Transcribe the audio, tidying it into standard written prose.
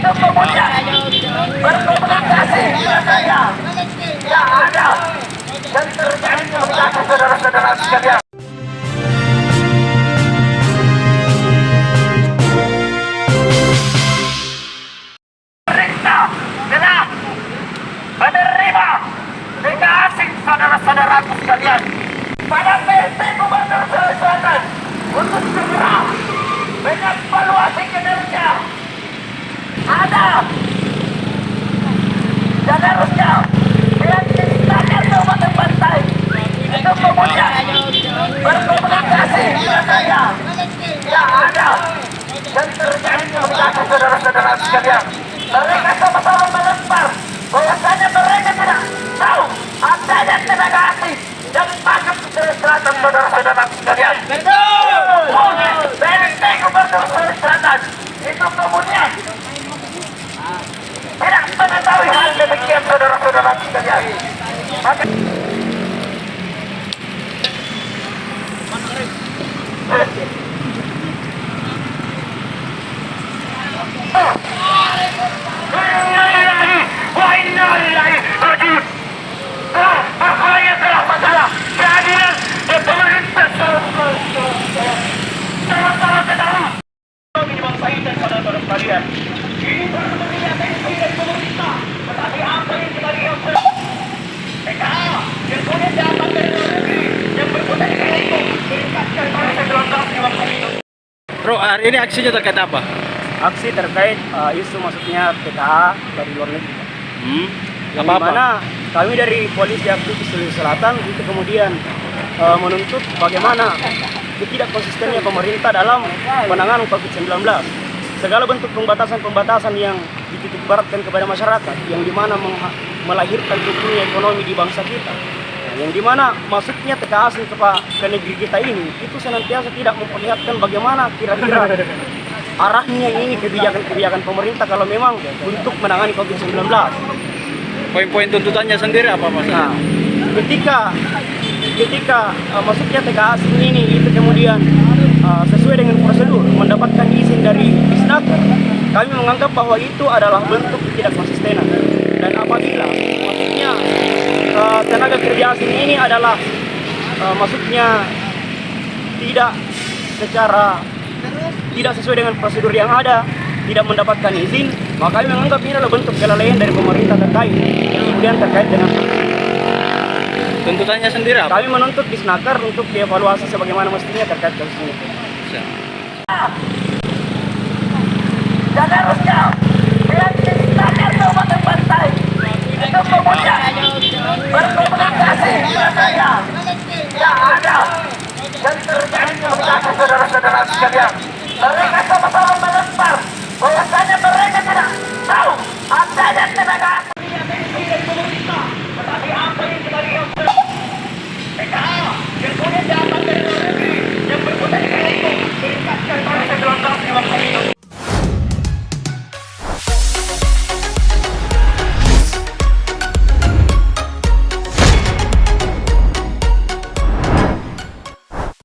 itu kemudian berkomunikasi dengan saya. Ya ada dan terjadi komunikasi saudara-saudara sekalian. Perintah telah menerima tiga asing saudara-saudaraku sekalian pada PT Gubernur Sulawesi Selatan untuk segera mengevaluasi kinerja. Ada dan harusnya dengan standar Kabupaten Bantai itu kemudian berkomunikasi dengan saya. Ya ada dan terjadi komunikasi saudara-saudara sekalian. Mereka sama-sama melempar bahwasanya mereka tidak tahu adanya tenaga asing yang masuk ke selatan saudara-saudara sekalian. PT Gubernur Sulawesi Selatan itu kemudian tidak mengetahui hal demikian saudara-saudara sekalian. Maka Masalahnya telah masalah keadilan dan pemerintah sama-sama ketahui bagi bangsa ini dan saudara-saudara sekalian. Ini baru menjadi atensi dari pemerintah. Tetapi apa yang kita lihat PKA yang kemudian datang dari luar negeri yang berpotensi itu meningkatkan proses kelangkaan di bangsa ini. Bro, hari ini aksinya terkait apa? Aksi terkait isu masuknya PKA dari luar negeri. Yang Apa-apa? dimana kami dari Polisi Aktivis Sulawesi Selatan itu kemudian menuntut bagaimana ketidakkonsistennya pemerintah dalam penanganan COVID-19. Segala bentuk pembatasan-pembatasan yang dititik beratkan kepada masyarakat, yang dimana melahirkan dunia ekonomi di bangsa kita, yang dimana masuknya TKA asing ke negeri kita ini itu senantiasa tidak memperlihatkan bagaimana kira-kira arahnya ini kebijakan-kebijakan pemerintah kalau memang untuk menangani COVID-19. Poin-poin tuntutannya sendiri apa Mas? Nah, ketika masuknya TKA asing ini itu kemudian sesuai dengan prosedur mendapatkan izin dari Disnaker, kami menganggap bahwa itu adalah bentuk ketidakkonsistenan. Dan apabila maksudnya tenaga kerja asing ini adalah maksudnya tidak sesuai dengan prosedur yang ada, tidak mendapatkan izin, maka kami menganggap ini adalah bentuk kelalaian dari pemerintah terkait. Kemudian terkait dengan Tuntutannya sendiri apa? kami menuntut Disnaker untuk dievaluasi sebagaimana mestinya terkait kasus ini. Dan harusnya dengan standar Kabupaten Bantai itu kemudian berkomunikasi dengan saya. Ya ada dan terjadi komunikasi saudara-saudara sekalian. Mereka sama-sama melempar bahwasanya mereka tidak tahu adanya tenaga asing.